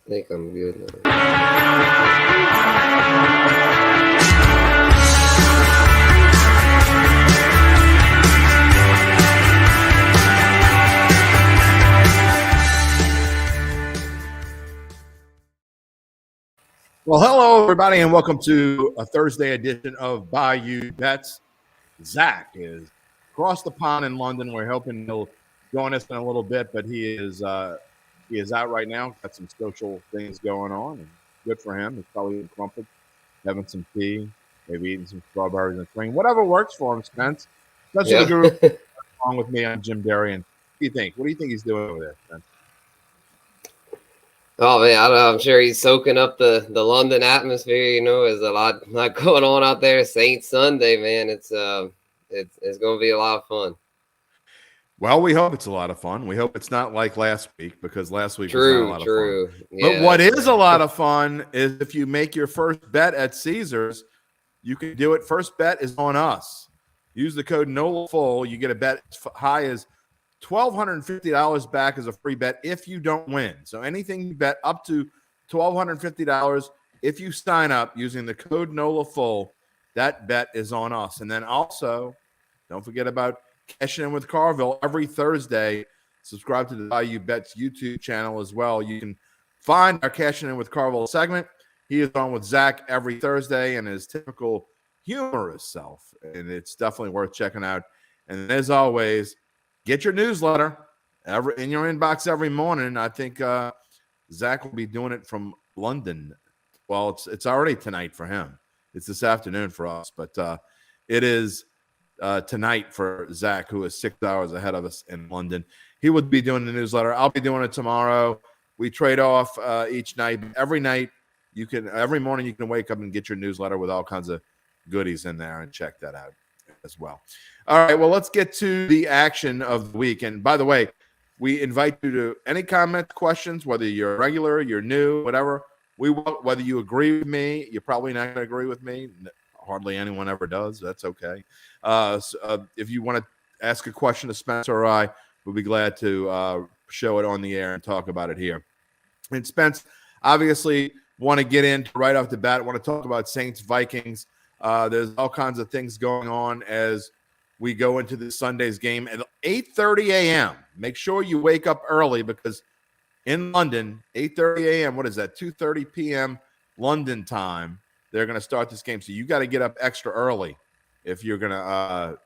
think I'm good now. Well, hello, everybody, and welcome to a Thursday edition of Bayou Bets. Zach is across the pond in London. We're hoping he'll join us in a little bit, but he is out right now. Got some social things going on, and good for him. He's probably eating crumpets, having some tea, maybe eating some strawberries and cream. Whatever works for him, Spence. That's the group. Along with me, I'm Jim Derry. And what do you think? What do you think he's doing over there, Spence? Oh man, I don't know. I'm sure he's soaking up the London atmosphere. You know, there's a lot going on out there. Saints Sunday, man. It's going to be a lot of fun. Well, we hope it's a lot of fun. We hope it's not like last week, because last week was not a lot of fun. Yeah, but what is a lot of fun is if you make your first bet at Caesars, you can do it. First bet is on us. Use the code NOLA. You get a bet as high as $1,250 back as a free bet if you don't win. So anything you bet up to $1,250, if you sign up using the code NOLA, that bet is on us. And then also, don't forget about Cashing In with Carville every Thursday. Subscribe to the Bayou Bets YouTube channel as well. You can find our Cashing In with Carville segment. He is on with Zach every Thursday and his typical humorous self, and it's definitely worth checking out. And as always, get your newsletter in your inbox every morning. I think Zach will be doing it from London. Well, it's already tonight for him. It's this afternoon for us, but it is tonight for Zach, who is 6 hours ahead of us in London. He would be doing the newsletter. I'll be doing it tomorrow. We trade off each night. Every night, every morning you can wake up and get your newsletter with all kinds of goodies in there, and check that out as well. All right, well, let's get to the action of the week. And by the way, we invite you to any comments, questions, whether you're regular, you're new, whatever. Whether you agree with me, you're probably not going to agree with me. Hardly anyone ever does. That's okay. If you want to ask a question to Spencer or I, we'll be glad to show it on the air and talk about it here. And Spence, obviously, want to get into right off the bat, want to talk about Saints Vikings. There's all kinds of things going on as we go into this Sunday's game at 8:30 a.m. Make sure you wake up early, because in London, 8:30 a.m., what is that, 2:30 p.m. London time, they're going to start this game. So you got to get up extra early if you're going to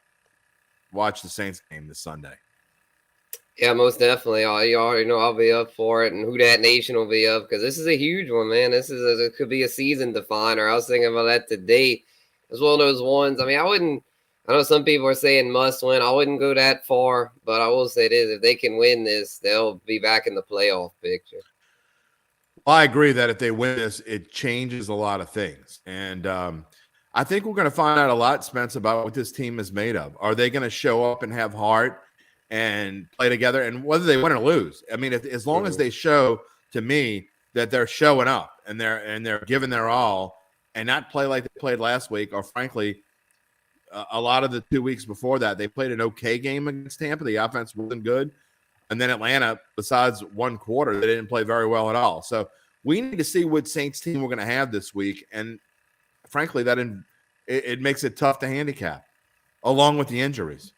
watch the Saints game this Sunday. Yeah, most definitely. You already know I'll be up for it, and Who Dat Nation will be up, because this is a huge one, man. It could be a season definer. I was thinking about that today. It's one of those ones. I mean, I know some people are saying must win. I wouldn't go that far, but I will say this: if they can win this, they'll be back in the playoff picture. Well, I agree that if they win this, it changes a lot of things. And I think we're going to find out a lot, Spence, about what this team is made of. Are they going to show up and have heart and play together, and whether they win or lose? I mean, as long as they show to me that they're showing up and they're giving their all, and not play like they played last week, or frankly, a lot of the 2 weeks before that, they played an okay game against Tampa. The offense wasn't good. And then Atlanta, besides one quarter, they didn't play very well at all. So we need to see what Saints team we're going to have this week. And frankly, it makes it tough to handicap, along with the injuries.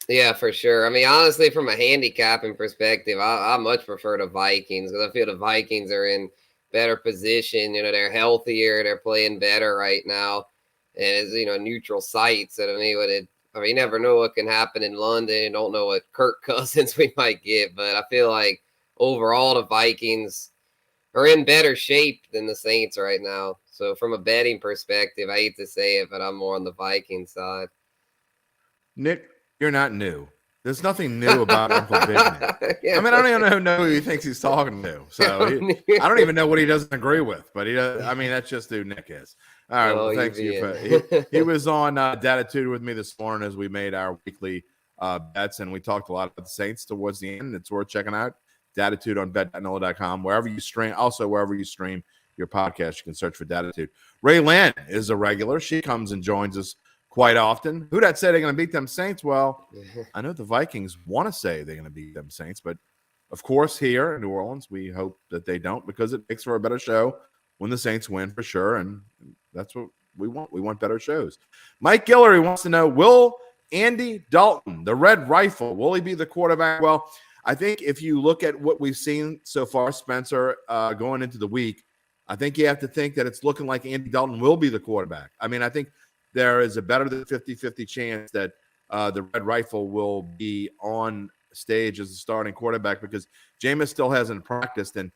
Yeah, for sure. I mean, honestly, from a handicapping perspective, I much prefer the Vikings, because I feel the Vikings are in better position. You know, they're healthier, they're playing better right now, and it's, you know, neutral sites. I mean, you never know what can happen in London. You don't know what Kirk Cousins we might get, but I feel like overall the Vikings are in better shape than the Saints right now. So from a betting perspective, I hate to say it, but I'm more on the Viking side. Nick, you're not new. There's nothing new about Uncle Big Nick. I mean, I don't even know who he thinks he's talking to. So I don't even know what he doesn't agree with. But he does. I mean, that's just who Nick is. All right. Well, thanks you. He was on Datitude with me this morning as we made our weekly bets, and we talked a lot about the Saints towards the end. It's worth checking out. Datitude on bet.NOLA.com. Wherever you stream your podcast, you can search for Datitude. Ray Lynn is a regular. She comes and joins us quite often. Who that said they're going to beat them Saints? Well, I know the Vikings want to say they're going to beat them Saints, but Of course, here in New Orleans, we hope that they don't because it makes for a better show when the Saints win for sure. And that's what we want. We want better shows. Mike Guillory wants to know, will Andy Dalton, the Red Rifle, will he be the quarterback? Well, I think if you look at what we've seen so far, Spencer, going into the week, I think you have to think that it's looking like Andy Dalton will be the quarterback. I mean, I think there is a better than 50-50 chance that the Red Rifle will be on stage as a starting quarterback because Jameis still hasn't practiced. And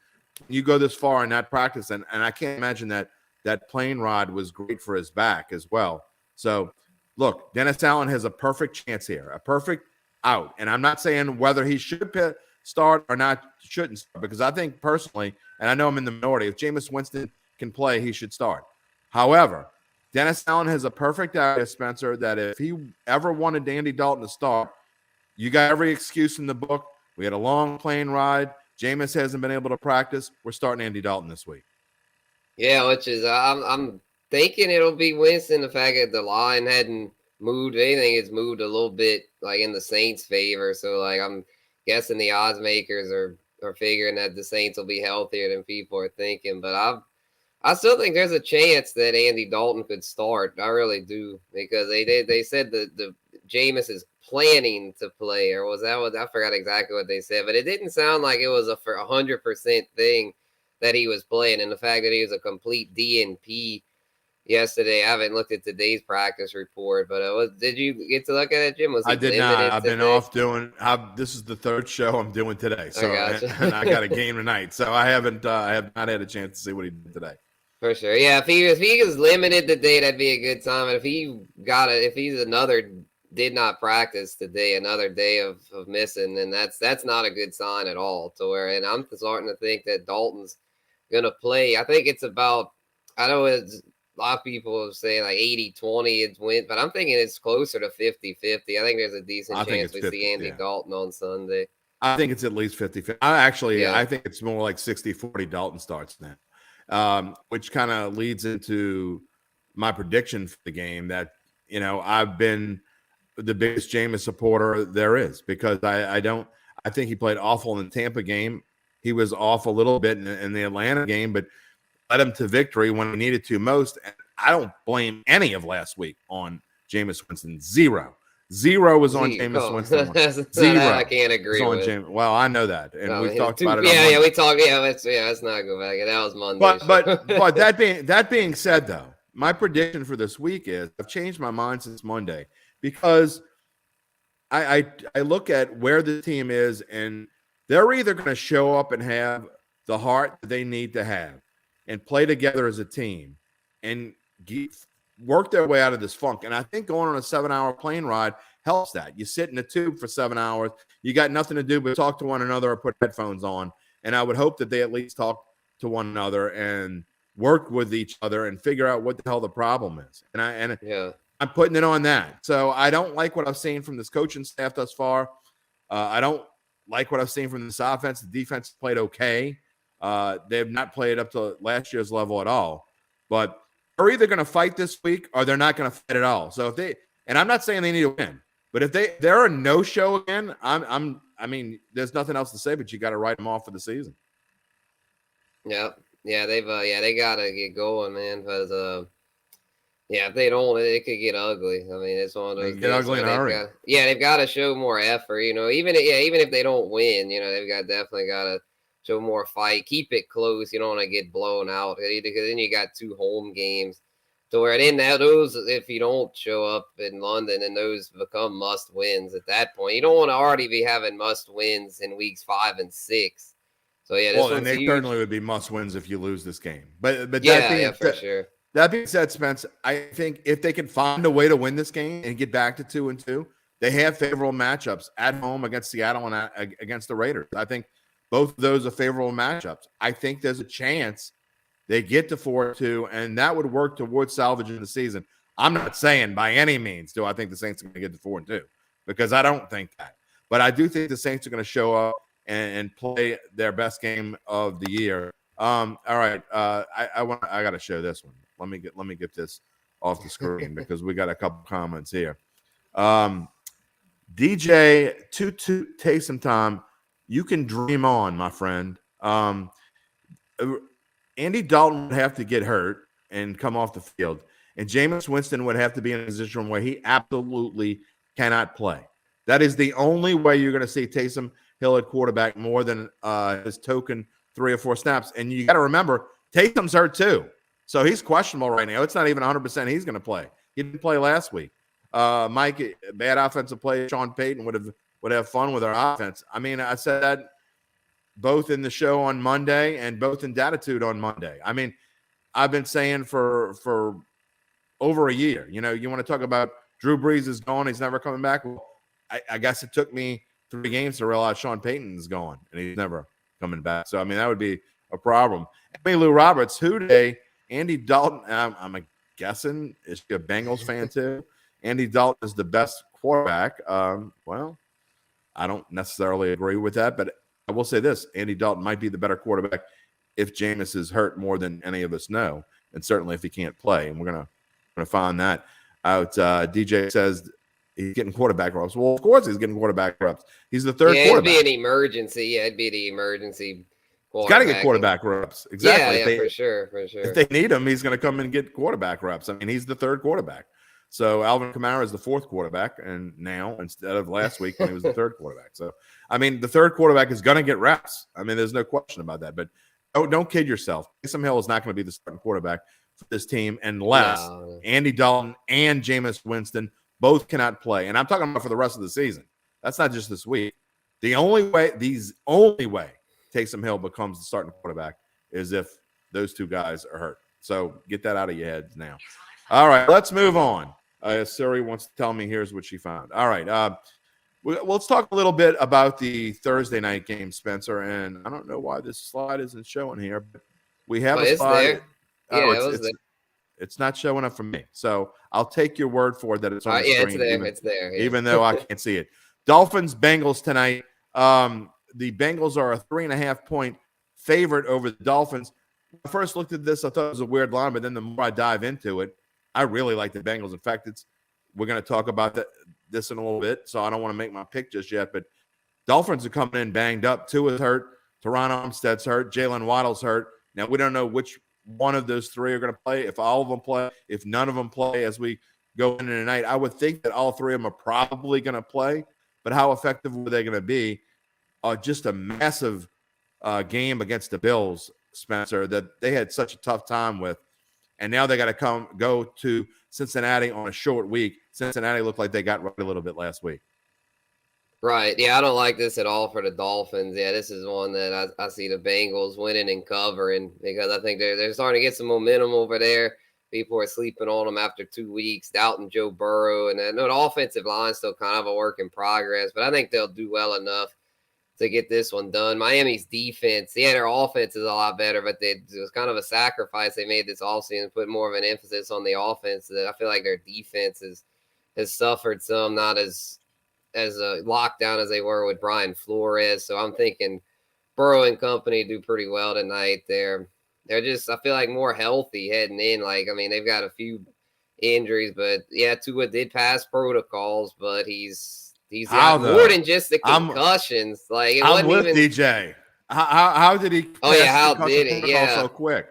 you go this far in that practice, and I can't imagine that plane ride was great for his back as well. So, look, Dennis Allen has a perfect chance here, a perfect out. And I'm not saying whether he should start or not shouldn't start, because I think personally, and I know I'm in the minority, if Jameis Winston can play, he should start. However, Dennis Allen has a perfect idea, Spencer, that if he ever wanted Andy Dalton to start, you got every excuse in the book. We had a long plane ride. Jameis hasn't been able to practice. We're starting Andy Dalton this week. Yeah, which is I'm thinking it'll be Winston. The fact that the line hadn't moved, anything, it's moved a little bit like in the Saints' favor. So like I'm guessing the odds makers are figuring that the Saints will be healthier than people are thinking. But I still think there's a chance that Andy Dalton could start. I really do, because they said the Jameis is planning to play, or was that what I forgot exactly what they said, but it didn't sound like it was a for 100% thing that he was playing, and the fact that he was a complete DNP yesterday. I haven't looked at today's practice report, but did you get to look at it, Jim? Was I did not. I've been off doing. this is the third show I'm doing today, so and I got a game tonight, so I have not had a chance to see what he did today. For sure, yeah. If he was limited today, that'd be a good time. And if he's another did not practice today, another day of missing, then that's not a good sign at all. And I'm starting to think that Dalton's gonna play. I think it's about. I know it's a lot of people are saying like 80-20 it's win, but I'm thinking it's closer to 50-50. I think there's a decent chance we see Andy Dalton on Sunday. I think it's at least 50-50. I think it's more like 60-40 Dalton starts now, which kind of leads into my prediction for the game that, I've been the biggest Jameis supporter there is, because I think he played awful in the Tampa game. He was off a little bit in the Atlanta game, but led him to victory when he needed to most. And I don't blame any of last week on Jameis Winston. Zero was on Jameis Winston. Zero. I can't agree with. Jameis. Well, I know that, and we've talked about it. Yeah, we talked. Yeah, let's not go back. That was Monday. But that being said, though, my prediction for this week is I've changed my mind since Monday, because I look at where the team is, and they're either going to show up and have the heart that they need to have and play together as a team and work their way out of this funk. And I think going on a 7-hour plane ride helps that. You sit in a tube for 7 hours. You got nothing to do but talk to one another or put headphones on. And I would hope that they at least talk to one another and work with each other and figure out what the hell the problem is. And I'm putting it on that. So I don't like what I've seen from this coaching staff thus far. I don't like what I've seen from this offense. The defense played okay. They have not played up to last year's level at all. But they're either going to fight this week or they're not going to fight at all. So and I'm not saying they need to win, but if they're a no-show again, I mean, there's nothing else to say, but you got to write them off for the season. Yeah, they got to get going, man, because if they don't, it could get ugly. I mean, it's one of those get ugly in a hurry. They've got to show more effort. Even if they don't win, they've definitely got to show more fight. Keep it close. You don't want to get blown out, because then you got 2 home games to where then those, if you don't show up in London, then those become must wins at that point. You don't want to already be having must wins in weeks 5 and 6. So and they certainly would be must wins if you lose this game. But for sure. That being said, Spence, I think if they can find a way to win this game and get back to 2-2, they have favorable matchups at home against Seattle and against the Raiders. I think both of those are favorable matchups. I think there's a chance they get to 4-2, and that would work towards salvaging the season. I'm not saying by any means do I think the Saints are going to get to 4-2, because I don't think that. But I do think the Saints are going to show up and play their best game of the year. All right, I got to show this one. Let me get this off the screen because we got a couple comments here. DJ Toot take some time. you can dream on, my friend. Andy Dalton would have to get hurt and come off the field, and Jameis Winston would have to be in a position where he absolutely cannot play. That is the only way you're going to see Taysom Hill at quarterback more than his token 3 or 4 snaps. And you got to remember, Taysom's hurt too. So he's questionable right now. It's not even 100% he's going to play. He didn't play last week. Mike, bad offensive play. Sean Payton would have fun with our offense. I mean, I said that both in the show on Monday and both in Datitude on Monday. I mean, I've been saying for over a year, you want to talk about Drew Brees is gone. He's never coming back. Well, I guess it took me 3 games to realize Sean Payton is gone and he's never coming back. So, I mean, that would be a problem. Lou Roberts, who today? Andy Dalton, I'm guessing, is she a Bengals fan too? Andy Dalton is the best quarterback. Well, I don't necessarily agree with that, but I will say this. Andy Dalton might be the better quarterback if Jameis is hurt more than any of us know, and certainly if he can't play. And we're gonna find that out. DJ says he's getting quarterback reps. Well, of course he's getting quarterback reps. He's the third quarterback. It'd be an emergency. Yeah, it'd be the emergency. He's got to get quarterback reps. Exactly. Yeah, for sure. If they need him, he's going to come and get quarterback reps. I mean, he's the third quarterback. So Alvin Kamara is the fourth quarterback, and now instead of last week when he was the third quarterback. So, I mean, the third quarterback is going to get reps. I mean, there's no question about that. But don't kid yourself. Taysom Hill is not going to be the starting quarterback for this team unless Andy Dalton and Jameis Winston both cannot play. And I'm talking about for the rest of the season. That's not just this week. The only way Taysom Hill becomes the starting quarterback is if those 2 guys are hurt. So get that out of your heads now. All right, let's move on. Siri wants to tell me here's what she found. All right, let's talk a little bit about the Thursday night game, Spencer. And I don't know why this slide isn't showing here, but we have a slide. It's not showing up for me. So I'll take your word for it that it's on the screen. It's there. Even though I can't see it. Dolphins, Bengals tonight. The Bengals are a 3.5-point favorite over the Dolphins. When I first looked at this, I thought it was a weird line, but then the more I dive into it, I really like the Bengals. In fact, we're going to talk about this in a little bit, so I don't want to make my pick just yet. But Dolphins are coming in banged up. Tua is hurt. Teron Armstead's hurt. Jalen Waddle's hurt. Now, we don't know which one of those 3 are going to play, if all of them play, if none of them play as we go into tonight. I would think that all 3 of them are probably going to play, but how effective were they going to be? Just a massive game against the Bills, Spencer, that they had such a tough time with. And now they got to go to Cincinnati on a short week. Cincinnati looked like they got right a little bit last week. Right. Yeah, I don't like this at all for the Dolphins. Yeah, this is one that I see the Bengals winning and covering because I think they're starting to get some momentum over there. People are sleeping on them after 2 weeks, doubting Joe Burrow. And I know the offensive line is still kind of a work in progress, but I think they'll do well enough to get this one done. Miami's defense, their offense is a lot better, but it was kind of a sacrifice they made this offseason, put more of an emphasis on the offense. That I feel like their defense has suffered some, not as a lockdown as they were with Brian Flores. So I'm thinking Burrow and company do pretty well tonight. They're just, I feel like, more healthy heading in. Like, I mean, they've got a few injuries, but yeah, Tua did pass protocols, but he's got more than just the concussions. I'm with DJ. How did he? How did he? Yeah, so quick.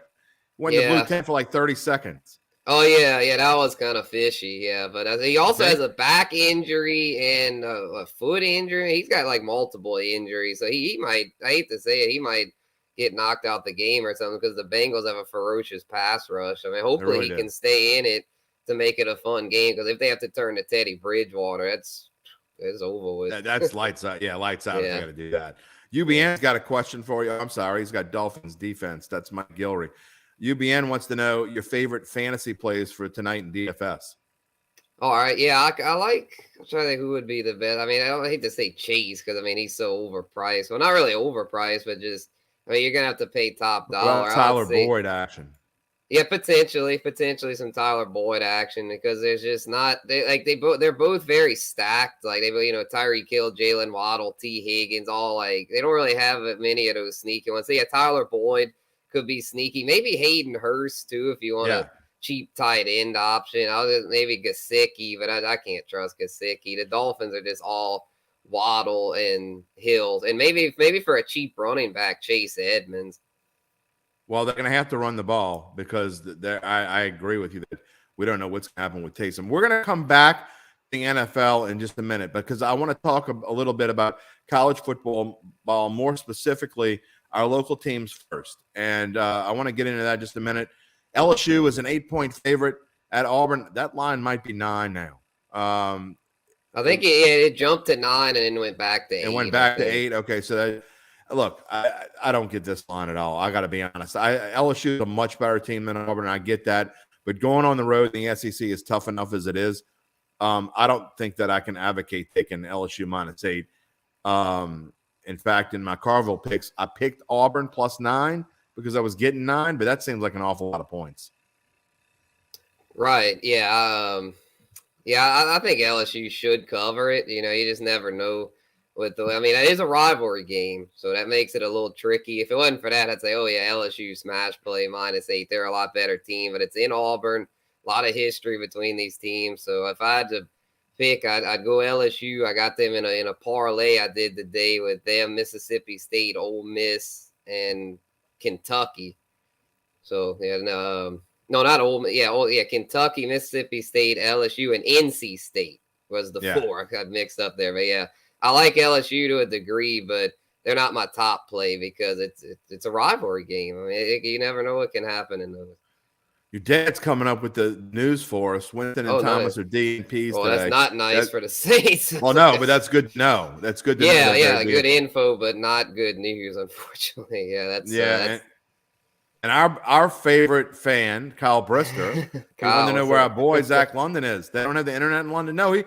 Went to blue tent for like 30 seconds. Oh yeah, that was kind of fishy. Yeah, but he also has a back injury and a foot injury. He's got like multiple injuries, so he might. I hate to say it, he might get knocked out the game or something because the Bengals have a ferocious pass rush. I mean, hopefully he can stay in it to make it a fun game. Because if they have to turn to Teddy Bridgewater, it's over with. That's lights out. Yeah, lights out. Yeah. Got to do that. UBN's got a question for you. I'm sorry. He's got Dolphins defense. That's Mike Gilry. UBN wants to know your favorite fantasy plays for tonight in DFS. All right. Yeah, I like – I'm trying to think who would be the best. I mean, I don't hate to say Chase because, I mean, he's so overpriced. Well, not really overpriced, but just – I mean, you're going to have to pay top dollar. Well, Tyler Boyd action. Yeah, potentially some Tyler Boyd action because there's just not they're both very stacked. Like Tyreek Hill, Jalen Waddle, T. Higgins, all like they don't really have many of those sneaky ones. So yeah, Tyler Boyd could be sneaky. Maybe Hayden Hurst too if you want a cheap tight end option. Maybe Gesicki, but I can't trust Gesicki. The Dolphins are just all Waddle and Hills, and maybe for a cheap running back, Chase Edmonds. Well, they're going to have to run the ball because I agree with you that we don't know what's going to happen with Taysom. We're going to come back to the NFL in just a minute because I want to talk a little bit about college football, more specifically our local teams first. And I want to get into that in just a minute. LSU is an 8-point favorite at Auburn. That line might be 9 now. I think it jumped to 9 and then went back to 8. It went back to 8. Okay, so look, I don't get this line at all. I got to be honest. LSU is a much better team than Auburn. I get that. But going on the road in the SEC is tough enough as it is. I don't think that I can advocate taking LSU -8. In fact, in my Carville picks, I picked Auburn +9 because I was getting 9, but that seems like an awful lot of points. Right. Yeah. I think LSU should cover it. You just never know. It is a rivalry game, so that makes it a little tricky. If it wasn't for that, I'd say, oh yeah, LSU smash play -8. They're a lot better team, but it's in Auburn. A lot of history between these teams. So if I had to pick, I'd go LSU. I got them in a parlay I did today with them, Mississippi State, Ole Miss, and Kentucky. So yeah, no, not Ole Miss. Yeah, Kentucky, Mississippi State, LSU, and NC State was the 4. I got mixed up there, but yeah. I like LSU to a degree, but they're not my top play because it's a rivalry game. You never know what can happen in those. Your dad's coming up with the news for us. Winston and Thomas are DNPs today. That's not nice for the Saints. Well, no, but that's good to know. That's good to know. Yeah, good info, but not good news, unfortunately. Yeah, and our favorite fan, Kyle Brister, he wanted to know where our boy Zach London is. They don't have the internet in London. No,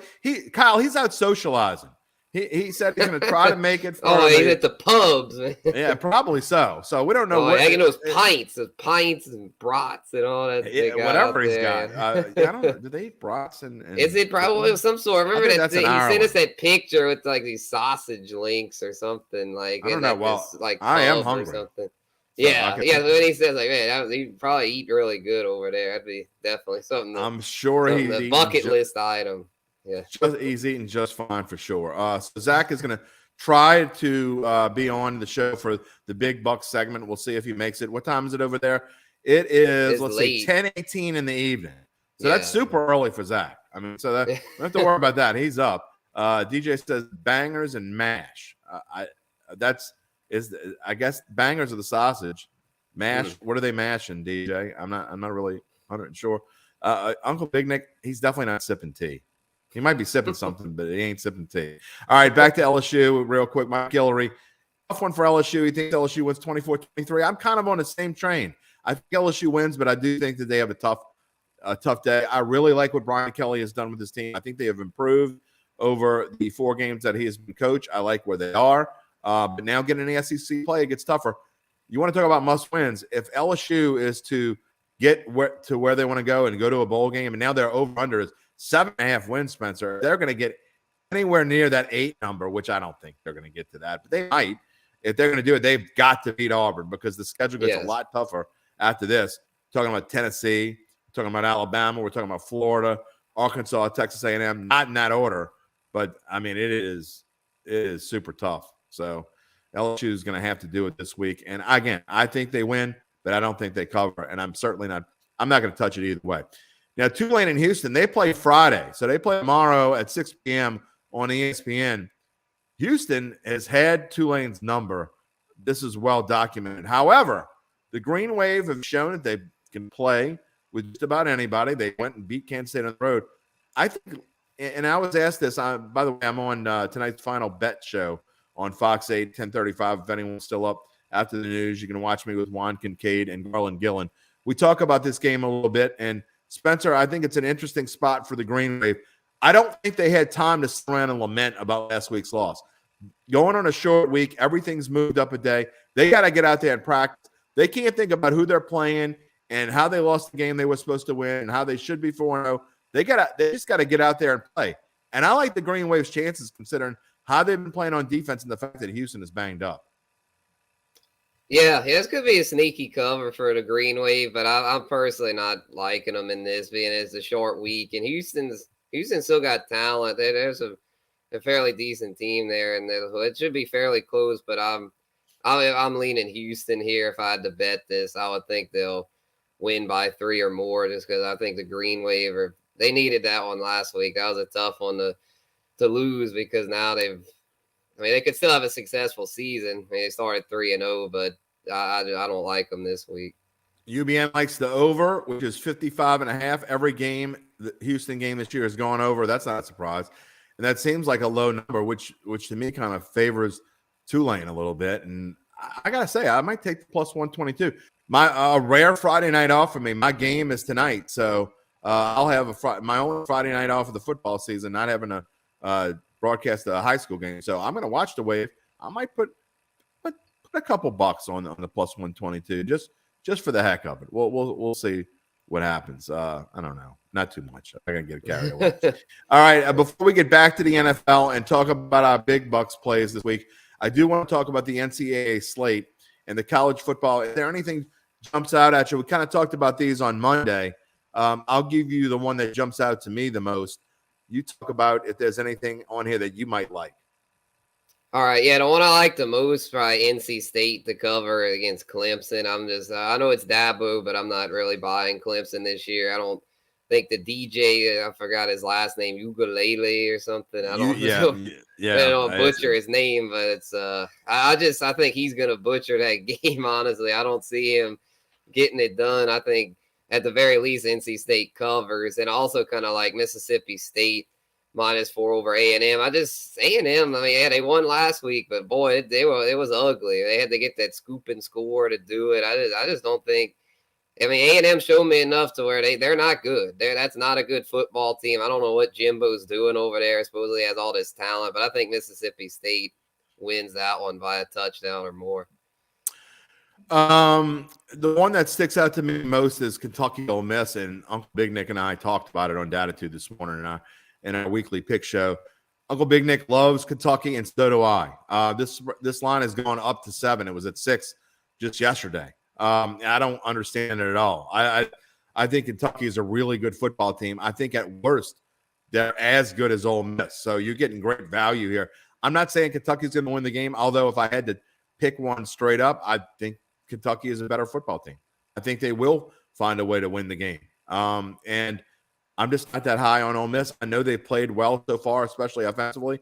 Kyle, he's out socializing. He said he's going to try to make it. He's at the pubs. Man. Yeah, probably so. So we don't know what. I know pints and brats and all that. Whatever he's got. I don't know. Do they eat brats? And is it probably of some sort? Remember that he sent us that picture with like these sausage links or something like. I don't know. Well, I am hungry. Or something. So yeah. When he says like, man, he'd probably eat really good over there. That'd be definitely something. I'm sure he's bucket list item. Yeah, he's eating just fine for sure. So Zach is going to try to be on the show for the Big Bucks segment. We'll see if he makes it. What time is it over there? It's say 10:18 in the evening. So that's super early for Zach. So that don't have to worry about that. He's up. DJ says bangers and mash. I guess bangers are the sausage. Mash. What are they mashing, DJ? I'm not really 100% sure. Uncle Big Nick, he's definitely not sipping tea. He might be sipping something, but he ain't sipping tea. All right, back to LSU real quick. Mike Guillory, tough one for LSU. He thinks LSU wins 24-23. I'm kind of on the same train. I think LSU wins, but I do think that they have a tough day. I really like what Brian Kelly has done with his team. I think they have improved over the 4 games that he has been coach. I like where they are. But now getting the SEC play, it gets tougher. You want to talk about must wins. If LSU is to get to where they want to go and go to a bowl game, and now they're over under is 7.5 wins, Spencer, they're going to get anywhere near that 8 number, which I don't think they're going to get to that. But they might. If they're going to do it, they've got to beat Auburn because the schedule gets a lot tougher after this. Talking about Tennessee, talking about Alabama, we're talking about Florida, Arkansas, Texas A&M, not in that order. But, it is super tough. So LSU is going to have to do it this week. And, again, I think they win, but I don't think they cover. And I'm not going to touch it either way. Now, Tulane and Houston, they play Friday. So they play tomorrow at 6 p.m. on ESPN. Houston has had Tulane's number. This is well documented. However, the Green Wave have shown that they can play with just about anybody. They went and beat Kansas State on the road. I think, and I was asked this, by the way, I'm on tonight's Final Bet show on Fox 8, 10:35. If anyone's still up after the news, you can watch me with Juan Kincaid and Garland Gillen. We talk about this game a little bit, and Spencer, I think it's an interesting spot for the Green Wave. I don't think they had time to sit around and lament about last week's loss. Going on a short week, everything's moved up a day. They got to get out there and practice. They can't think about who they're playing and how they lost the game they were supposed to win and how they should be 4-0. They just got to get out there and play. And I like the Green Wave's chances considering how they've been playing on defense and the fact that Houston is banged up. Yeah, this could be a sneaky cover for the Green Wave, but I'm personally not liking them in this, being it's a short week. And Houston still got talent. There's a fairly decent team there, and it should be fairly close. But I'm leaning Houston here. If I had to bet this, I would think they'll win by 3 or more, just because I think the Green Wave they needed that one last week. That was a tough one to lose, because now they could still have a successful season. They started 3-0, but I don't like them this week. UBM likes the over, which is 55.5. Every game, the Houston game this year has gone over. That's not a surprise. And that seems like a low number, which to me kind of favors Tulane a little bit. And I got to say, I might take the plus 122. My rare Friday night off for me. My game is tonight. So I'll have my own Friday night off of the football season, not having to broadcast a high school game. So I'm going to watch the Wave. I might put a couple bucks on the plus 122 just for the heck of it. We'll see what happens. I don't know. Not too much. I'm going to get carried away. All right. Before we get back to the NFL and talk about our big bucks plays this week, I do want to talk about the NCAA slate and the college football. Is there anything jumps out at you? We kind of talked about these on Monday. I'll give you the one that jumps out to me the most. You talk about if there's anything on here that you might like. All right, yeah, the one I like the most, probably NC State to cover against Clemson. I know it's Dabo, but I'm not really buying Clemson this year. I don't think the DJ, I forgot his last name, Ukulele or something. I don't butcher his name, but it's I think he's gonna butcher that game. Honestly, I don't see him getting it done. I think at the very least NC State covers, and also kind of like Mississippi State -4 over A&M. A&M, I mean, yeah, they won last week, but boy, it was ugly. They had to get that scoop and score to do it. I just don't think. I mean, A&M showed me enough to where they're not good. That's not a good football team. I don't know what Jimbo's doing over there. Supposedly has all this talent, but I think Mississippi State wins that one by a touchdown or more. The one that sticks out to me most is Kentucky Ole Miss, and Uncle Big Nick and I talked about it on Datitude this morning in our weekly pick show. Uncle Big Nick loves Kentucky, and so do I. This line has gone up to 7. It was at 6 just yesterday. I don't understand it at all. I think Kentucky is a really good football team. I think at worst they're as good as Ole Miss. So you're getting great value here. I'm not saying Kentucky's going to win the game, although if I had to pick one straight up, I think Kentucky is a better football team. I think they will find a way to win the game. And I'm just not that high on Ole Miss. I know they played well so far, especially offensively.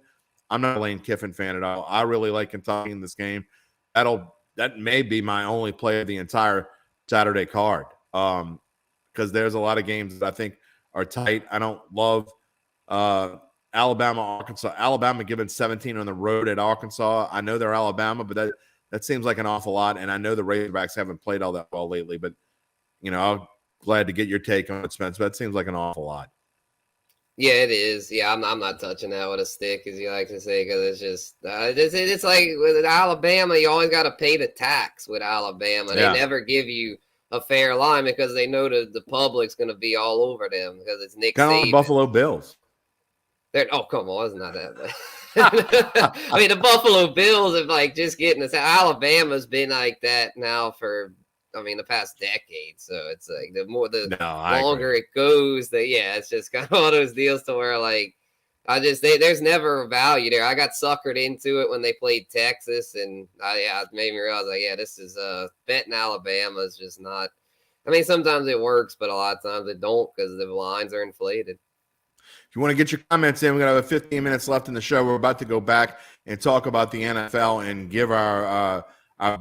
I'm not a Lane Kiffin fan at all. I really like Kentucky in this game. That may be my only play of the entire Saturday card, because there's a lot of games that I think are tight. I don't love Alabama, Arkansas. Alabama giving 17 on the road at Arkansas. I know they're Alabama, but that seems like an awful lot. And I know the Razorbacks haven't played all that well lately, but I'm glad to get your take on it, Spence. But that seems like an awful lot. Yeah, it is. Yeah, I'm not touching that with a stick, as you like to say, because it's just it's like with Alabama, you always got to pay the tax with Alabama. Yeah. They never give you a fair line because they know the public's going to be all over them because it's Nick Saban. Kind of the Buffalo Bills. Come on, it's not that bad. I mean, the Buffalo Bills have just getting this. Alabama's been like that now for the past decade. So it's like the longer it goes, it's just kind of one of those deals to where there's never a value there. I got suckered into it when they played Texas, and it made me realize this is betting Alabama is just not. I mean, sometimes it works, but a lot of times it don't because the lines are inflated. If you want to get your comments in, we're going to have 15 minutes left in the show. We're about to go back and talk about the NFL and give our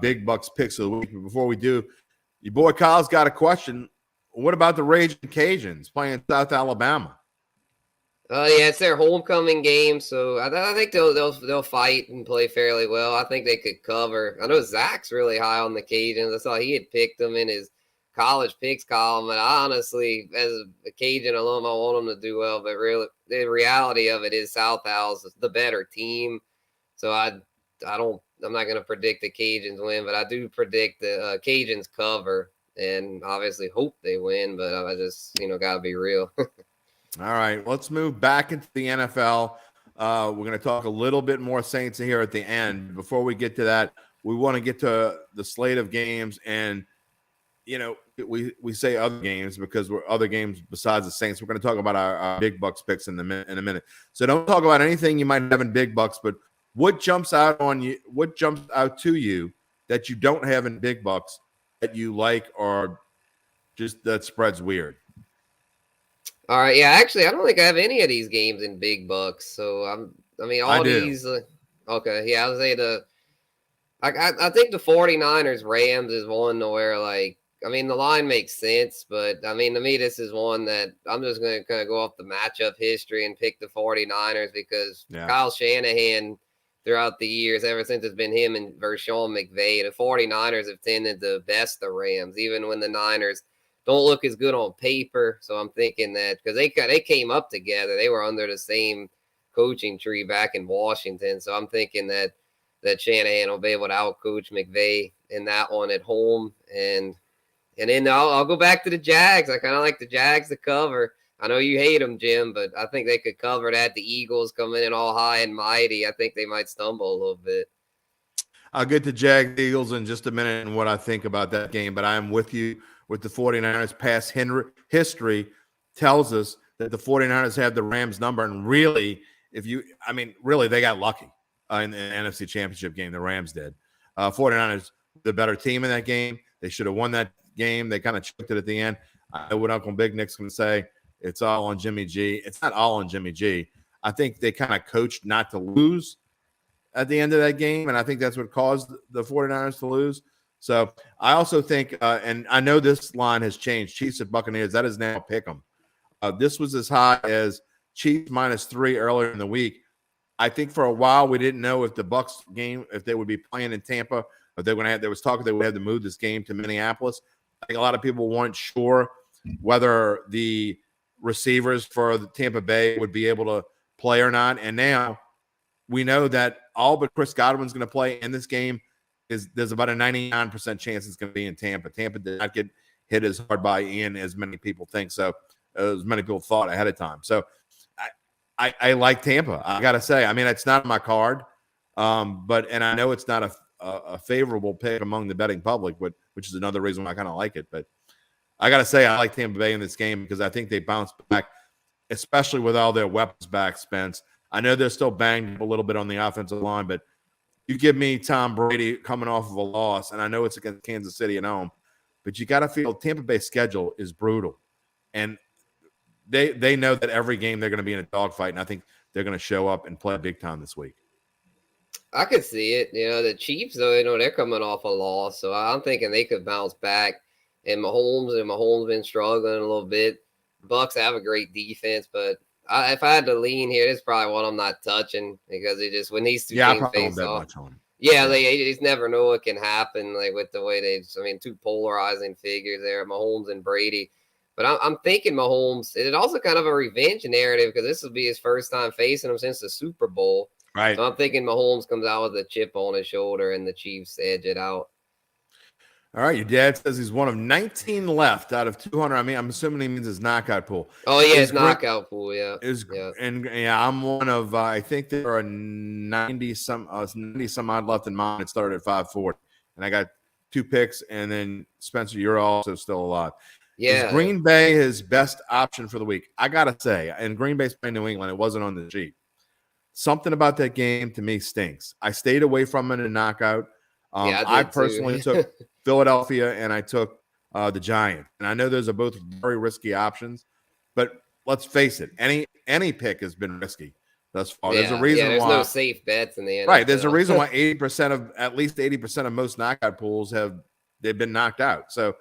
big bucks picks of the week. But before we do, your boy Kyle's got a question. What about the Raging Cajuns playing South Alabama? It's their homecoming game, so I think they'll fight and play fairly well. I think they could cover. I know Zach's really high on the Cajuns. I saw he had picked them in his college picks column, and I honestly, as a Cajun alum, I want them to do well. But really, the reality of it is South Al's the better team. So I'm not going to predict the Cajuns win, but I do predict the Cajuns cover, and obviously hope they win. But I just got to be real. All right, let's move back into the NFL. We're going to talk a little bit more Saints here at the end. Before we get to that, we want to get to the slate of games and we say other games because we're other games besides the Saints. We're going to talk about our big bucks picks in a minute. So don't talk about anything you might have in big bucks, but what jumps out on you? What jumps out to you that you don't have in big bucks that you like, or just that spread's weird? All right, yeah, actually, I don't think I have any of these games in big bucks. So all these. Okay, yeah, I was saying I think the 49ers Rams is one to where the line makes sense, but to me this is one that I'm just going to kind of go off the matchup history and pick the 49ers because Kyle Shanahan throughout the years, ever since it's been him and versus Sean McVay, the 49ers have tended to best the Rams, even when the Niners don't look as good on paper. So I'm thinking that because they came up together, they were under the same coaching tree back in Washington. So I'm thinking that Shanahan will be able to outcoach McVay in that one at home. And then I'll go back to the Jags. I kind of like the Jags to cover. I know you hate them, Jim, but I think they could cover that. The Eagles coming in all high and mighty. I think they might stumble a little bit. I'll get to Jags Eagles in just a minute and what I think about that game, but I am with you with the 49ers. Past history tells us that the 49ers have the Rams number. And really, they got lucky in the NFC Championship game. The Rams did. 49ers, the better team in that game. They should have won that game. They kind of choked it at the end. I know what Uncle Big Nick's going to say. It's all on Jimmy G. It's not all on Jimmy G. I think they kind of coached not to lose at the end of that game, and I think that's what caused the 49ers to lose. So I also think, and I know this line has changed, Chiefs at Buccaneers, that is now pick 'em. This was as high as Chiefs -3 earlier in the week. I think for a while we didn't know if the Bucs game, if they would be playing in Tampa, but there was talk they would have to move this game to Minneapolis. I think a lot of people weren't sure whether the receivers for the Tampa Bay would be able to play or not. And now we know that all but Chris Godwin's going to play in this game. There's about a 99% chance it's going to be in Tampa. Tampa did not get hit as hard by Ian as many people think. So as many people thought ahead of time. So I like Tampa. I got to say, it's not my card. And I know it's not a favorable pick among the betting public, which is another reason why I kind of like it. But I got to say, I like Tampa Bay in this game because I think they bounce back, especially with all their weapons back, Spence. I know they're still banged up a little bit on the offensive line, but you give me Tom Brady coming off of a loss, and I know it's against Kansas City at home, but you got to feel Tampa Bay's schedule is brutal. And they know that every game they're going to be in a dogfight, and I think they're going to show up and play big time this week. I could see it. The Chiefs, though, they're coming off a loss, so I'm thinking they could bounce back. And Mahomes been struggling a little bit. Bucks have a great defense, but if I had to lean here, this is probably one I'm not touching because it just when these two teams face off. They just never know what can happen. Like with the way two polarizing figures there, Mahomes and Brady. But I'm thinking Mahomes. It's also kind of a revenge narrative because this will be his first time facing him since the Super Bowl. Right. So I'm thinking Mahomes comes out with a chip on his shoulder and the Chiefs edge it out. All right, your dad says he's one of 19 left out of 200. I'm assuming he means his knockout pool. Oh yeah, his knockout pool. Yeah, I'm one of. I think there are 90 some odd left in mine. It started at 540, and I got 2 picks. And then Spencer, you're also still alive. Yeah, is Green Bay his best option for the week? I gotta say, and Green Bay's playing New England. It wasn't on the sheet. Something about that game to me stinks. I stayed away from it in a knockout. I personally took Philadelphia and I took the Giants. And I know those are both very risky options, but let's face it, any pick has been risky thus far. There's a reason there's why no safe bets in the NFL. Right. There's a reason why at least 80% of most knockout pools they've been knocked out. So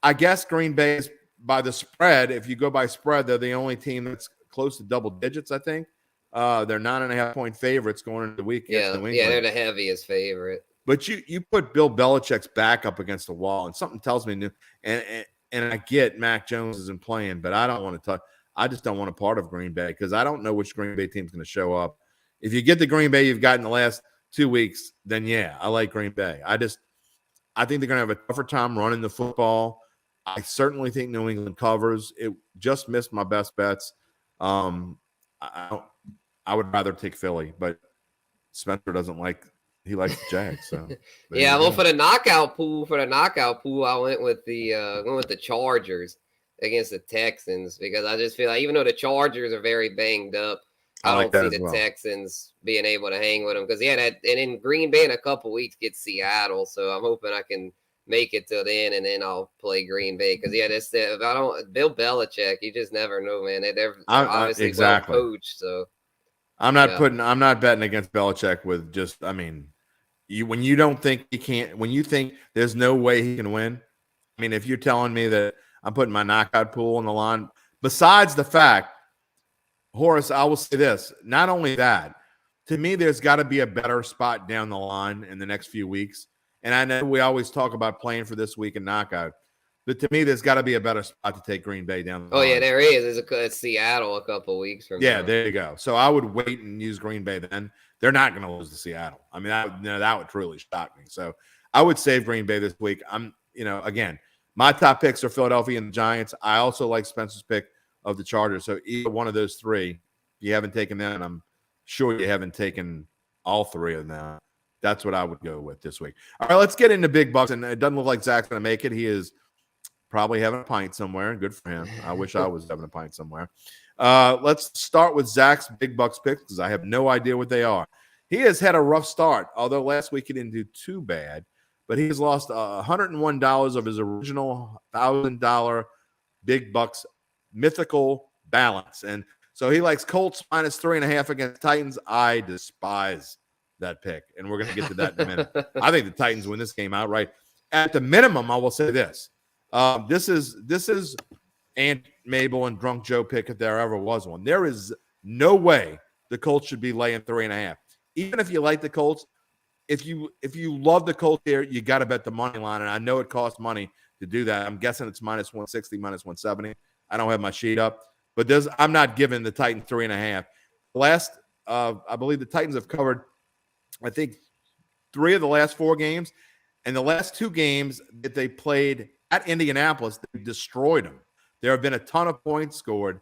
I guess Green Bay is by the spread. If you go by spread, they're the only team that's close to double digits, I think. They're 9.5-point favorites going into the week. Yeah, they're the heaviest favorite. But you put Bill Belichick's back up against the wall, and something tells me new. And I get Mac Jones isn't playing, but I don't want to talk. I just don't want a part of Green Bay because I don't know which Green Bay team's going to show up. If you get the Green Bay you've got in the last 2 weeks, then yeah, I like Green Bay. I think they're going to have a tougher time running the football. I certainly think New England covers. It just missed my best bets. I would rather take Philly, but Spencer doesn't like he likes the Jags. So yeah, well, for the knockout pool, I went with the Chargers against the Texans because I just feel like even though the Chargers are very banged up, I like don't see the Texans being able to hang with them because and in Green Bay in a couple weeks gets Seattle, so I'm hoping I can make it till then, and then I'll play Green Bay because if I don't Bill Belichick, you just never know, man. They're obviously well coached, so I'm not betting against Belichick with just when you don't think he can't, when you think there's no way he can win. I mean, if you're telling me that I'm putting my knockout pool on the line, besides the fact, Horace, I will say this, not only that, to me, there's got to be a better spot down the line in the next few weeks. And I know we always talk about playing for this week and knockout, but to me, there's got to be a better spot to take Green Bay down the line. Yeah, there is. It's Seattle a couple weeks from now. Yeah, there you go. So I would wait and use Green Bay then. They're not going to lose to Seattle. I mean, that would truly shock me. So I would save Green Bay this week. Again, my top picks are Philadelphia and the Giants. I also like Spencer's pick of the Chargers. So either one of those three, if you haven't taken them, and I'm sure you haven't taken all three of them, that's what I would go with this week. All right, let's get into big bucks. And it doesn't look like Zach's going to make it. He is probably having a pint somewhere. Good for him. I wish I was having a pint somewhere. Let's start with Zach's big bucks picks because I have no idea what they are. He has had a rough start, although last week he didn't do too bad. But he has lost $101 of his original $1,000 big bucks mythical balance. And so he likes Colts -3.5 against Titans. I despise that pick. And we're going to get to that in a minute. I think the Titans win this game outright. At the minimum, I will say this. This is Aunt Mabel and Drunk Joe pick if there ever was one. There is no way the Colts should be laying 3.5. Even if you like the Colts, if you love the Colts here, you got to bet the money line. And I know it costs money to do that. I'm guessing it's -160, -170. I don't have my sheet up, but I'm not giving the Titans 3.5. I believe the Titans have covered, I think, 3 of the last 4 games, and the last 2 games that they played at Indianapolis, they destroyed them. There have been a ton of points scored.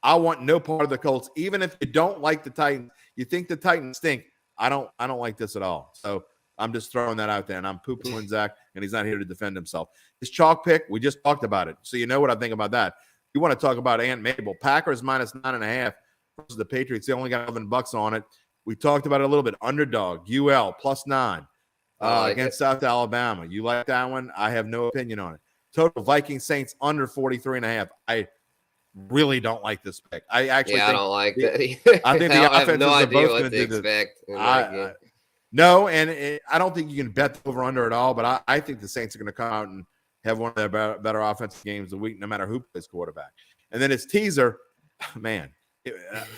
I want no part of the Colts, even if you don't like the Titans. You think the Titans stink. I don't like this at all. So I'm just throwing that out there, and I'm poo-pooing Zach, and he's not here to defend himself. His chalk pick, we just talked about it, so you know what I think about that. You want to talk about Aunt Mabel. Packers -9.5 versus the Patriots. They only got $11 on it. We talked about it a little bit. Underdog, UL +9 against South Alabama. You like that one? I have no opinion on it. Total Vikings Saints under 43.5. I really don't like this pick. I don't like that either. I think the offenses no are idea both what to expect. No, and I don't think you can bet the over-under at all, but I think the Saints are going to come out and have one of their better offensive games of the week, no matter who plays quarterback. And then his teaser, man,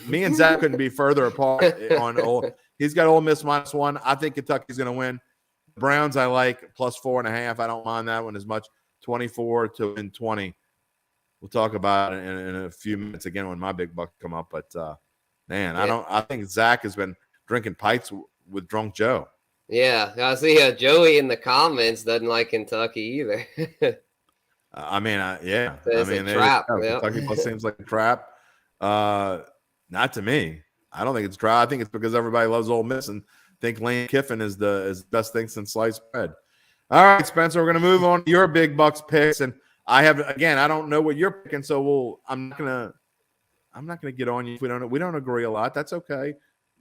me and Zach couldn't be further apart on he's got Ole Miss -1. I think Kentucky's going to win. Browns I like +4.5. I don't mind that one as much. 24 to win 20. We'll talk about it in a few minutes again when my big bucks come up. But man, I think Zach has been drinking pints with Drunk Joe. Yeah, I see Joey in the comments doesn't like Kentucky either. It's a trap. Kentucky plus seems like a trap. Not to me. I don't think it's a trap. I think it's because everybody loves Ole Miss and think Lane Kiffin is the best thing since sliced bread. All right, Spencer, we're going to move on to your big bucks picks, and I don't know what you're picking, so I'm not gonna get on you if we don't agree a lot. That's okay.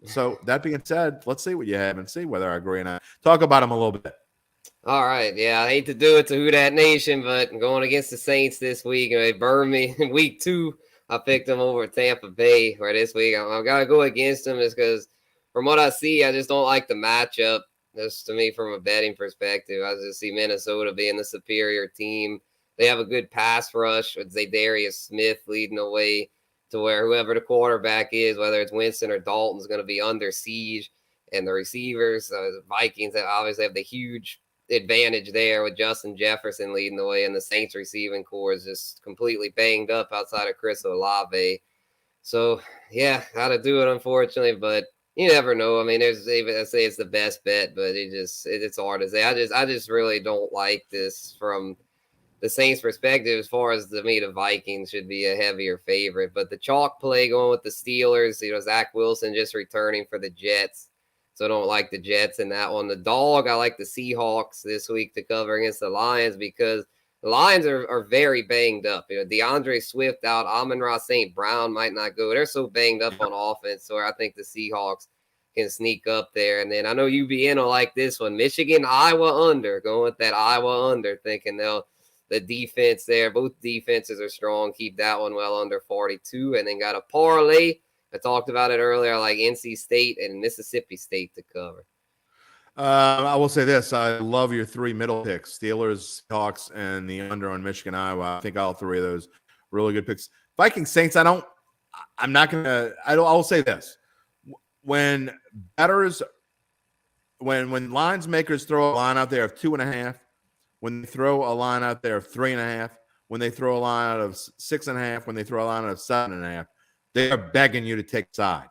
So that being said, let's see what you have and see whether I agree or not. Talk about them a little bit. All right. Yeah, I hate to do it to Who Dat Nation, but I'm going against the Saints this week, and they burned me in week 2. I picked them over Tampa Bay for this week. I'm going to go against them just because from what I see, I just don't like the matchup. Just to me, from a betting perspective, I just see Minnesota being the superior team. They have a good pass rush with Zadarius Smith leading the way to where whoever the quarterback is, whether it's Winston or Dalton, is going to be under siege. And the receivers, the Vikings, obviously have the huge advantage there with Justin Jefferson leading the way, and the Saints receiving core is just completely banged up outside of Chris Olave. So, yeah, how to do it, unfortunately, but you never know. I mean, I say it's the best bet, but it's hard to say. I just really don't like this from the Saints' perspective. As far as to me, the Vikings should be a heavier favorite, but the chalk play going with the Steelers, Zach Wilson just returning for the Jets. So I don't like the Jets in that one. The dog, I like the Seahawks this week to cover against the Lions because the Lions are very banged up. DeAndre Swift out, Amon-Ra St. Brown might not go. They're so banged up on offense, so I think the Seahawks can sneak up there. And then I know UBN will like this one. Michigan, Iowa under. Going with that Iowa under, thinking the defense there, both defenses are strong. Keep that one well under 42. And then got a parlay. I talked about it earlier, like NC State and Mississippi State to cover. I will say this. I love your three middle picks, Steelers, Hawks, and the under on Michigan, Iowa. I think all three of those really good picks. Vikings, Saints, I will say this. When lines makers throw a line out there of 2.5, when they throw a line out there of 3.5, when they throw a line out of 6.5, when they throw a line out of 7.5, they are begging you to take side.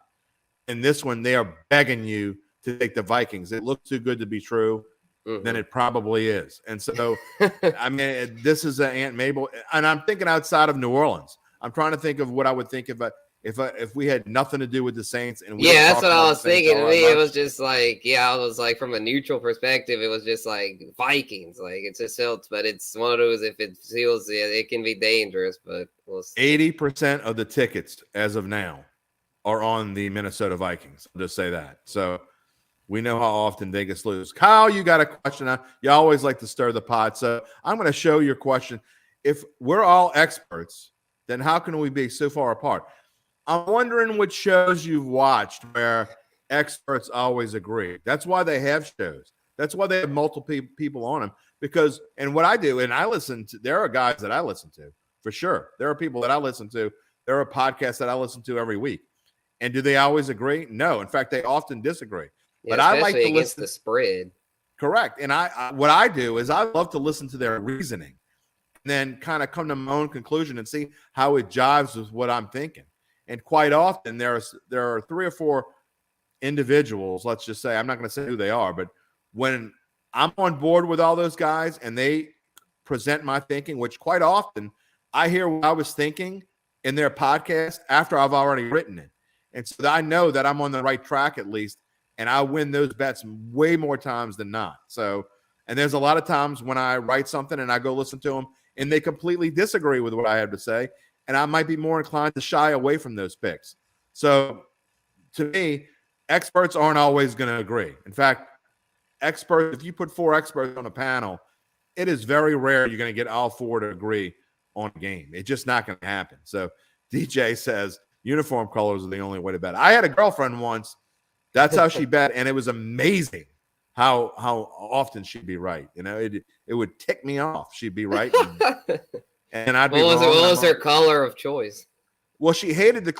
In this one, they are begging you to take the Vikings. It looks too good to be true. Then it probably is. And so, I mean, this is an Aunt Mabel, and I'm thinking outside of New Orleans. I'm trying to think of what I would think if we had nothing to do with the Saints. And that's what I was thinking. To me, it was just like, I was like, from a neutral perspective, it was just like Vikings. Like it's just but it's one of those. If it feels, it can be dangerous. But we'll see. 80% of the tickets as of now are on the Minnesota Vikings. I'll just say that. So. We know how often Vegas lose. Kyle, you got a question. You always like to stir the pot. So I'm going to show your question. If we're all experts, then how can we be so far apart? I'm wondering what shows you've watched where experts always agree. That's why they have shows. That's why they have multiple people on them. Because, and what I do, and I listen to, there are guys that I listen to, for sure. There are people that I listen to. There are podcasts that I listen to every week. And do they always agree? No. In fact, they often disagree. Yeah, but I like to against the spread. Correct. And I what I do is I love to listen to their reasoning and then kind of come to my own conclusion and see how it jives with what I'm thinking. And quite often there are 3 or 4 individuals, let's just say, I'm not going to say who they are, but when I'm on board with all those guys and they present my thinking, which quite often I hear what I was thinking in their podcast after I've already written it. And so I know that I'm on the right track at least. And I win those bets way more times than not. So, and there's a lot of times when I write something and I go listen to them and they completely disagree with what I have to say. And I might be more inclined to shy away from those picks. So to me, experts aren't always going to agree. In fact, if you put 4 experts on a panel, it is very rare you're going to get all 4 to agree on a game. It's just not going to happen. So DJ says uniform colors are the only way to bet. I had a girlfriend once. That's how she bet, and it was amazing how often she'd be right. You know, it would tick me off. She'd be right, and I'd be wrong. What was her color of choice? Well, she hated the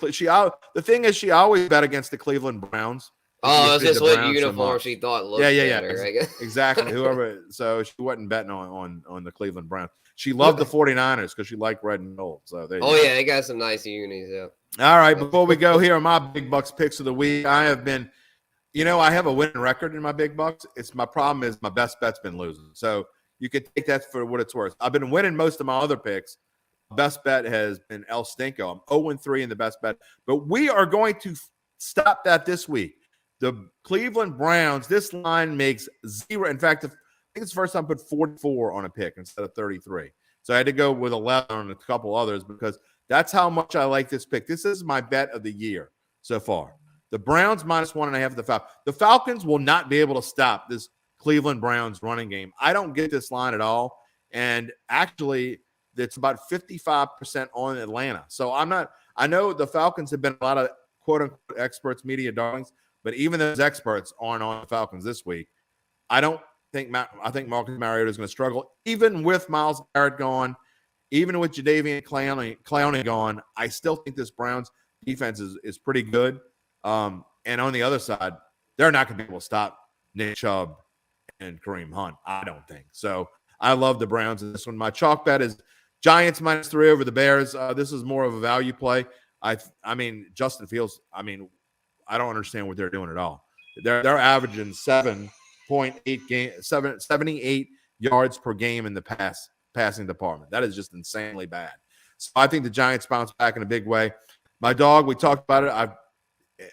thing is she always bet against the Cleveland Browns. Oh, it's just what uniform she thought looked better. Exactly. Whoever. So she wasn't betting on the Cleveland Browns. She loved the 49ers because she liked red and gold. So yeah, they got some nice unis. Yeah. All right. Before we go here, my big bucks picks of the week. I have been. I have a winning record in my big bucks. My problem is my best bet's been losing. So you can take that for what it's worth. I've been winning most of my other picks. Best bet has been El Stinko. I'm 0-3 in the best bet. But we are going to stop that this week. The Cleveland Browns, this line makes 0. In fact, I think it's the first time I put 44 on a pick instead of 33. So I had to go with 11 on a couple others because that's how much I like this pick. This is my bet of the year so far. The Browns -1.5 the Falcons. The Falcons will not be able to stop this Cleveland Browns running game. I don't get this line at all. And actually, it's about 55% on Atlanta. So I know the Falcons have been a lot of quote unquote experts, media darlings, but even those experts aren't on the Falcons this week. I think Marcus Mariota is going to struggle. Even with Myles Garrett gone, even with Jadeveon Clowney gone, I still think this Browns defense is pretty good. And on the other side, they're not going to be able to stop Nick Chubb and Kareem Hunt. I don't think so. I love the Browns in this one. My chalk bet is Giants -3 over the Bears. This is more of a value play. I mean, Justin Fields. I mean, I don't understand what they're doing at all. They're averaging 78 yards per game in the passing department. That is just insanely bad. So I think the Giants bounce back in a big way. My dog, we talked about it.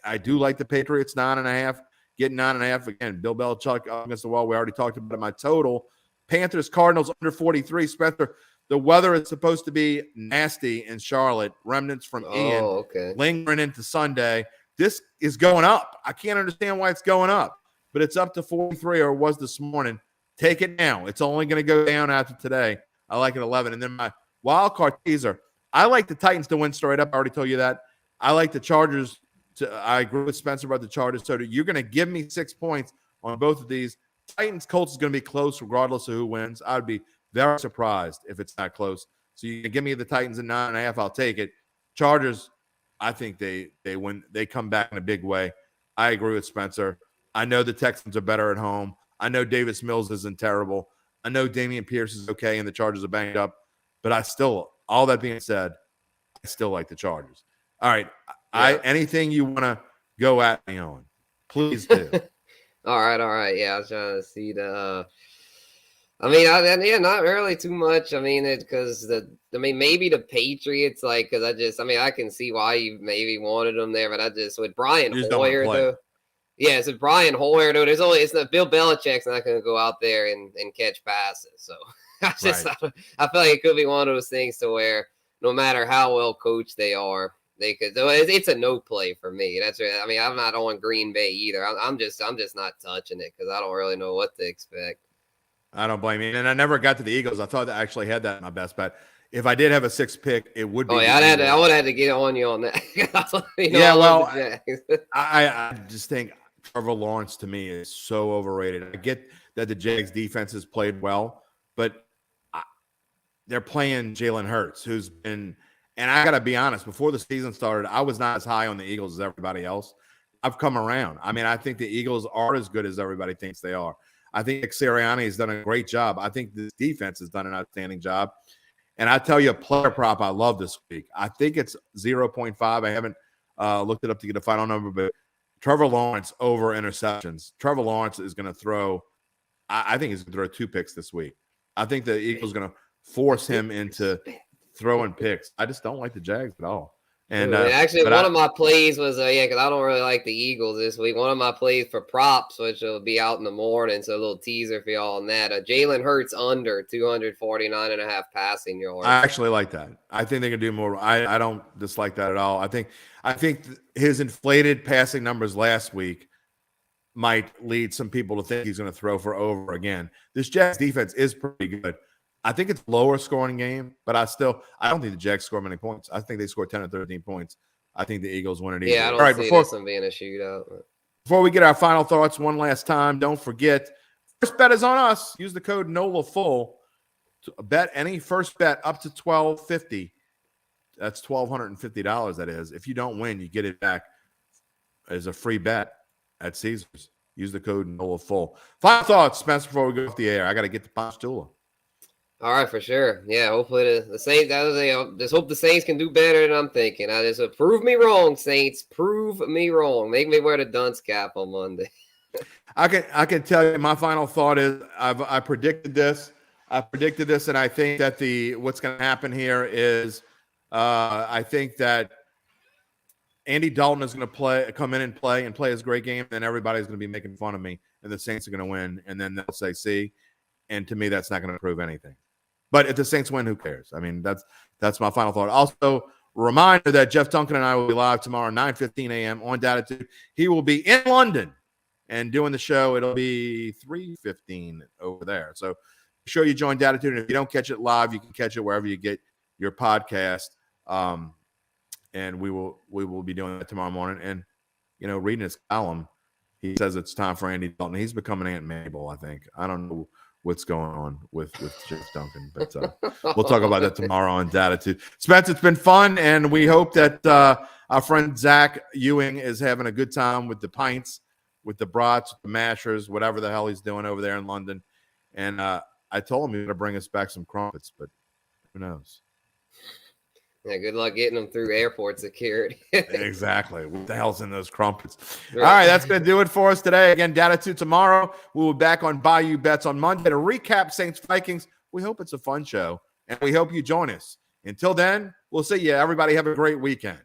I do like the Patriots 9.5. getting 9.5 again. Bill Belichick up against the wall. We already talked about it. My total. Panthers, Cardinals under 43. Spencer, the weather is supposed to be nasty in Charlotte. Remnants from Ian lingering into Sunday. This is going up. I can't understand why it's going up, but it's up to 43, or it was this morning. Take it now. It's only going to go down after today. I like it 11. And then my wild card teaser. I like the Titans to win straight up. I already told you that. I like the Chargers. I agree with Spencer about the Chargers. So you're going to give me 6 points on both of these. Titans Colts is going to be close regardless of who wins. I would be very surprised if it's not close. So you can give me the Titans at 9.5. I'll take it. Chargers, I think they win. They come back in a big way. I agree with Spencer. I know the Texans are better at home. I know Davis Mills isn't terrible. I know Damian Pierce is okay and the Chargers are banged up. But I still, all that being said, I still like the Chargers. All right. Yeah. Anything you want to go at me on, please do. All right. Yeah, I was trying to see the. Not really too much. I mean, maybe the Patriots, because I can see why you maybe wanted them there, but with Brian Hoyer though. Yeah, so Brian Hoyer though. It's not Bill Belichick's not going to go out there and catch passes. So I feel like it could be one of those things to where no matter how well coached they are. It's a no play for me. That's right. I mean, I'm not on Green Bay either. I'm just not touching it because I don't really know what to expect. I don't blame you. And I never got to the Eagles. I thought I actually had that in my best bet. If I did have a 6th pick, it would be. Oh yeah, I would have to get on you on that. I just think Trevor Lawrence to me is so overrated. I get that the Jags defense has played well, but they're playing Jalen Hurts, who's been. And I got to be honest, before the season started, I was not as high on the Eagles as everybody else. I've come around. I mean, I think the Eagles are as good as everybody thinks they are. I think Sirianni has done a great job. I think this defense has done an outstanding job. And I tell you, a player prop I love this week. I think it's 0.5. I haven't looked it up to get a final number, but Trevor Lawrence over interceptions. Trevor Lawrence is going to throw – I think he's going to throw 2 picks this week. I think the Eagles are going to force him into – throwing picks. I just don't like the Jags at all. And one of my plays was because I don't really like the Eagles this week. One of my plays for props, which will be out in the morning, so a little teaser for y'all on that. Jalen Hurts under 249.5 passing yards. I actually like that. I think they can do more. I don't dislike that at all. I think his inflated passing numbers last week might lead some people to think he's going to throw for over again. This Jags defense is pretty good. I think it's a lower scoring game, but I don't think the Jags score many points. I think they score 10 or 13 points. I think the Eagles win it easily. Yeah, I don't see this one being a shootout. Before we get our final thoughts one last time, don't forget, first bet is on us. Use the code NOLAFULL to bet any first bet up to $1,250. That's $1,250, that is. If you don't win, you get it back as a free bet at Caesars. Use the code NOLAFULL. Final thoughts, Spencer, before we go off the air. I got to get to Ponchatoula. All right, for sure. Yeah, hopefully the Saints. Just hope the Saints can do better than I'm thinking. I just prove me wrong, Saints. Prove me wrong. Make me wear the dunce cap on Monday. I can tell you my final thought is I predicted this. And I think that what's going to happen here is I think that Andy Dalton is going to come in and play his great game, and everybody's going to be making fun of me, and the Saints are going to win, and then they'll say, "See," and to me, that's not going to prove anything. But if the Saints win, who cares? I mean, that's my final thought. Also, reminder that Jeff Duncan and I will be live tomorrow, 9:15 a.m. on Datitude. He will be in London and doing the show. It'll be 3:15 over there. So be sure you join Datitude. And if you don't catch it live, you can catch it wherever you get your podcast. And we will be doing that tomorrow morning. And, reading his column, he says it's time for Andy Dalton. He's becoming Aunt Mabel, I think. I don't know what's going on with Jeff Duncan, but we'll talk about that tomorrow on Datitude. Spence, it's been fun, and we hope that our friend Zach Ewing is having a good time with the pints, with the brats, the mashers, whatever the hell he's doing over there in London. And I told him he was going to bring us back some crumpets, but who knows? Yeah, good luck getting them through airport security. Exactly. What the hell's in those crumpets? All right, that's going to do it for us today. Again, Datitude tomorrow. We will be back on Bayou Bets on Monday to recap Saints Vikings. We hope it's a fun show, and we hope you join us. Until then, we'll see you. Everybody have a great weekend.